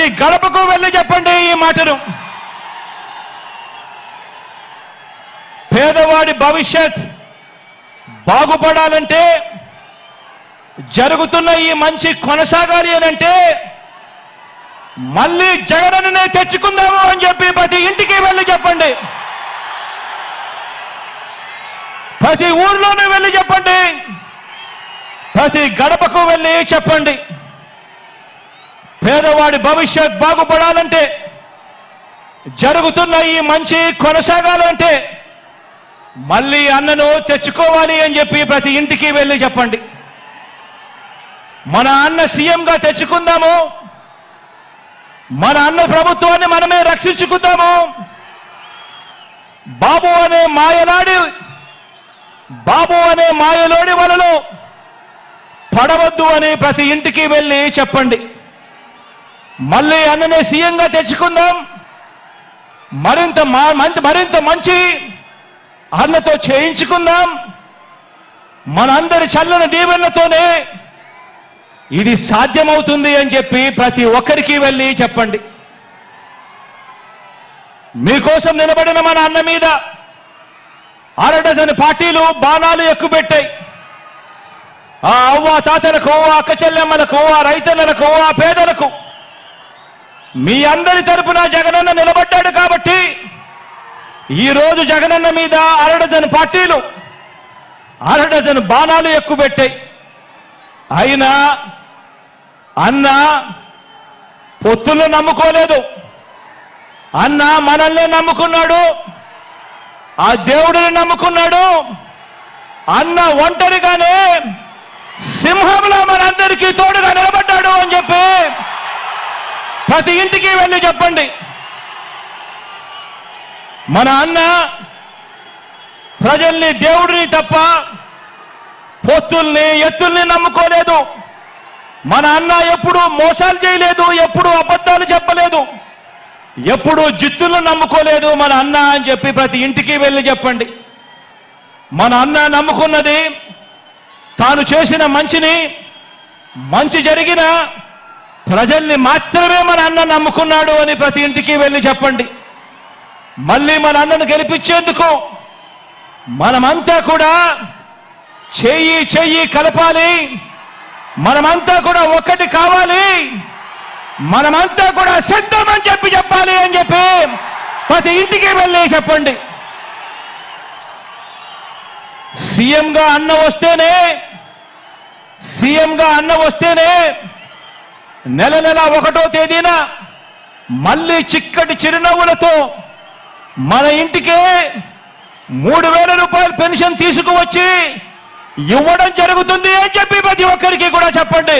ప్రతి గడపకు వెళ్ళి చెప్పండి ఈ మాటను. పేదవాడి భవిష్యత్ బాగుపడాలంటే, జరుగుతున్న ఈ మంచి కొనసాగాలి అనంటే మళ్ళీ జగనన్నే తెచ్చుకుందాము అని చెప్పి ప్రతి ఇంటికి వెళ్ళి చెప్పండి. ప్రతి ఊర్లోనూ వెళ్ళి చెప్పండి. ప్రతి గడపకు వెళ్ళి చెప్పండి. పేదవాడి భవిష్యత్ బాగుపడాలంటే, జరుగుతున్న ఈ మంచి కొనసాగాలంటే మళ్ళీ అన్నను తెచ్చుకోవాలి అని చెప్పి ప్రతి ఇంటికి వెళ్ళి చెప్పండి. మన అన్న సీఎంగా తెచ్చుకుందాము. మన అన్న ప్రభుత్వాన్ని మనమే రక్షించుకుందాము. బాబు అనే మాయలోడి వలలో పడవద్దు అని ప్రతి ఇంటికి వెళ్ళి చెప్పండి. మళ్ళీ అన్ననే సీఎంగా తెచ్చుకుందాం. మరింత మంచి అన్నతో చేయించుకుందాం. మనందరి చల్లని దీవెనలతోనే ఇది సాధ్యమవుతుంది అని చెప్పి ప్రతి ఒక్కరికి వెళ్ళి చెప్పండి. మీకోసం నిలబడిన మన అన్న మీద అరడజను పార్టీలు బాణాలు ఎక్కుపెట్టాయి. ఆ అవ్వ తాతలకు, ఆ అక్క చెల్లెమ్మలకు, ఆ రైతన్నలకు, ఆ పేదలకు మీ అందరి తరపున జగనన్న నిలబడ్డాడు కాబట్టి ఈ రోజు జగనన్న మీద అరడజను పార్టీలు అరడజను బాణాలు ఎక్కుపెట్టాయి. అయినా అన్న పొత్తులు నమ్ముకోలేదు. అన్న మనల్ని నమ్ముకున్నాడు. ఆ దేవుడిని నమ్ముకున్నాడు. అన్న ఒంటరిగానే సింహంలో మనందరికీ తోడుగా నిలబడ్డాడు అని చెప్పి ప్రతి ఇంటికి వెళ్ళి చెప్పండి. మన అన్న ప్రజల్ని, దేవుడిని తప్ప పొత్తుల్ని, ఎత్తుల్ని నమ్ముకోలేదు. మన అన్న ఎప్పుడూ మోసాలు చేయలేదు, ఎప్పుడూ అబద్ధాలు చెప్పలేదు, ఎప్పుడూ జిత్తులను నమ్ముకోలేదు మన అన్న అని చెప్పి ప్రతి ఇంటికి వెళ్ళి చెప్పండి. మన అన్న నమ్ముకున్నది తాను చేసిన మంచి జరిగిన ప్రజల్ని మాత్రమే మన అన్న నమ్ముకున్నాడు అని ప్రతి ఇంటికి వెళ్ళి చెప్పండి. మళ్ళీ మన అన్నను గెలిపించేందుకు మనమంతా కూడా చెయ్యి కలపాలి. మనమంతా కూడా ఒక్కటి కావాలి. మనమంతా కూడా సిద్ధమని చెప్పాలి అని చెప్పి ప్రతి ఇంటికి వెళ్ళి చెప్పండి. సీఎంగా అన్న వస్తేనే నెల 1వ తేదీన మళ్ళీ చిక్కటి చిరునవ్వులతో మన ఇంటికే 3,000 రూపాయలు పెన్షన్ తీసుకువచ్చి ఇవ్వడం జరుగుతుంది అని చెప్పి ప్రతి ఒక్కరికి కూడా చెప్పండి.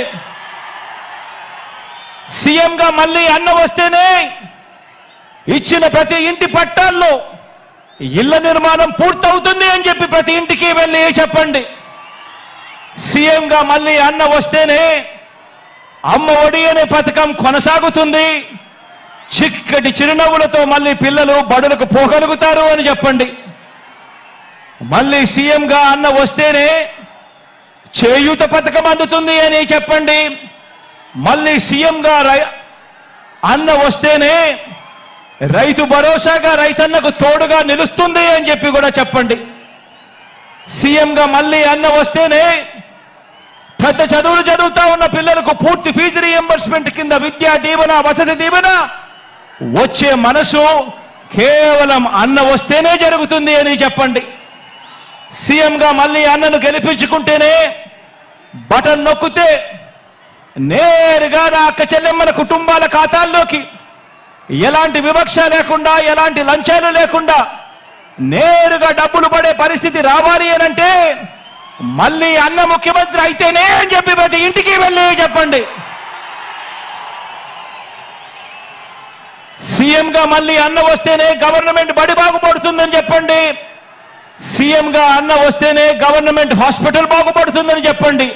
సీఎంగా మళ్ళీ అన్న వస్తేనే ఇచ్చిన ప్రతి ఇంటి పట్టాల్లో ఇళ్ల నిర్మాణం పూర్తవుతుంది అని చెప్పి ప్రతి ఇంటికి వెళ్ళి చెప్పండి. సీఎంగా మళ్ళీ అన్న వస్తేనే అమ్మ ఒడి అనే పథకం కొనసాగుతుంది. చిక్కటి చిరునవ్వులతో మళ్ళీ పిల్లలు బడులకు పోగలుగుతారు అని చెప్పండి. మళ్ళీ సీఎంగా అన్న వస్తేనే చేయూత పథకం అందుతుంది అని చెప్పండి. మళ్ళీ సీఎంగా అన్న వస్తేనే రైతు భరోసాగా రైతన్నకు తోడుగా నిలుస్తుంది అని చెప్పి కూడా చెప్పండి. సీఎంగా మళ్ళీ అన్న వస్తేనే పెద్ద చదువులు చదువుతా ఉన్న పిల్లలకు పూర్తి ఫీజు రీఎంబర్స్మెంట్ కింద విద్యా దీవెన, వసతి దీవెన వచ్చే మనసు కేవలం అన్న వస్తేనే జరుగుతుంది అని చెప్పండి. సీఎంగా మళ్ళీ అన్నను గెలిపించుకుంటేనే బటన్ నొక్కితే నేరుగా నా అక్క చెల్లెమ్మల కుటుంబాల ఖాతాల్లోకి ఎలాంటి వివక్ష లేకుండా, ఎలాంటి లంచాలు లేకుండా నేరుగా డబ్బులు పడే పరిస్థితి రావాలి అనంటే మళ్ళీ అన్న ముఖ్యమంత్రి అయితేనే అని చెప్పి ప్రతి ఇంటికి వెళ్ళి చెప్పండి. సీఎంగా మళ్ళీ అన్న వస్తేనే గవర్నమెంట్ బడి బాగుపడుతుందని చెప్పండి. సీఎంగా అన్న వస్తేనే గవర్నమెంట్ హాస్పిటల్ బాగుపడుతుందని చెప్పండి.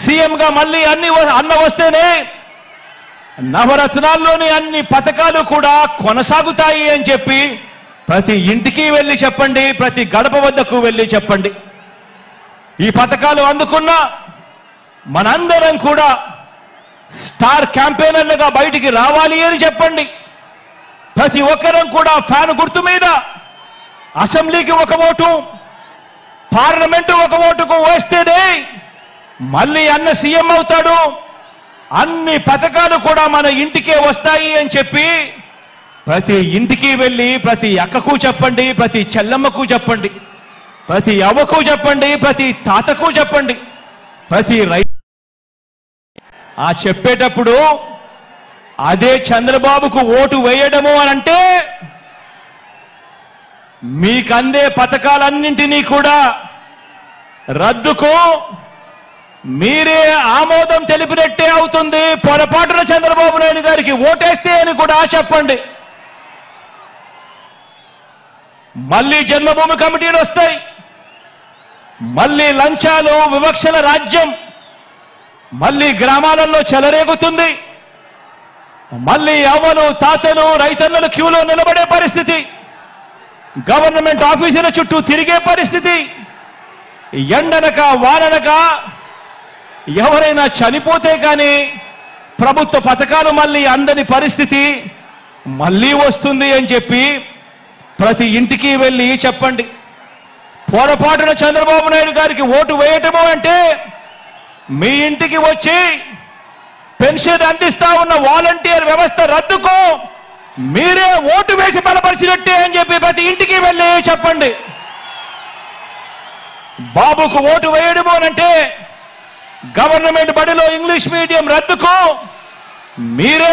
సీఎంగా మళ్ళీ అన్న వస్తేనే నవరత్నాల్లోని అన్ని పథకాలు కూడా కొనసాగుతాయి అని చెప్పి ప్రతి ఇంటికి వెళ్ళి చెప్పండి. ప్రతి గడప వద్దకు వెళ్ళి చెప్పండి. ఈ పథకాలు అందుకున్న మనందరం కూడా స్టార్ క్యాంపెయినర్లుగా బయటికి రావాలి అని చెప్పండి. ప్రతి ఒక్కరం కూడా ఫ్యాన్ గుర్తు మీద అసెంబ్లీకి ఒక ఓటు, పార్లమెంటు ఒక ఓటుకు వేస్తేనే మళ్ళీ అన్న సీఎం అవుతాడు, అన్ని పథకాలు కూడా మన ఇంటికే వస్తాయి అని చెప్పి ప్రతి ఇంటికి వెళ్ళి ప్రతి అక్కకు చెప్పండి, ప్రతి చెల్లమ్మకు చెప్పండి, ప్రతి అవ్వకు చెప్పండి, ప్రతి తాతకు చెప్పండి, ప్రతి రైతు ఆ చెప్పేటప్పుడు అదే చంద్రబాబుకు ఓటు వేయడము అనంటే మీకందే పథకాలన్నింటినీ కూడా రద్దుకు మీరే ఆమోదం తెలిపినట్టే అవుతుంది. పొరపాటున చంద్రబాబు నాయుడు గారికి ఓటేస్తే అని కూడా చెప్పండి. మళ్ళీ జన్మభూమి కమిటీలు వస్తాయి, మళ్ళీ లంచాలు వివక్షల రాజ్యం మళ్ళీ గ్రామాలలో చెలరేగుతుంది, మళ్ళీ అవ్వలు తాతలు రైతన్నలు క్యూలో నిలబడే పరిస్థితి, గవర్నమెంట్ ఆఫీసుల చుట్టూ తిరిగే పరిస్థితి, ఎండనక వాననక ఎవరైనా చనిపోతే కానీ ప్రభుత్వ పథకాలు మళ్ళీ అందని పరిస్థితి మళ్ళీ వస్తుంది అని చెప్పి ప్రతి ఇంటికి వెళ్ళి చెప్పండి. పొరపాటున చంద్రబాబు నాయుడు గారికి ఓటు వేయటము అంటే మీ ఇంటికి వచ్చి పెన్షన్ అందిస్తా ఉన్న వాలంటీర్ వ్యవస్థ రద్దుకు మీరే ఓటు వేసి బలపరిచినట్టే అని చెప్పి ప్రతి ఇంటికి వెళ్ళి చెప్పండి. బాబుకు ఓటు వేయడము అనంటే గవర్నమెంట్ బడిలో ఇంగ్లీష్ మీడియం రద్దుకు మీరే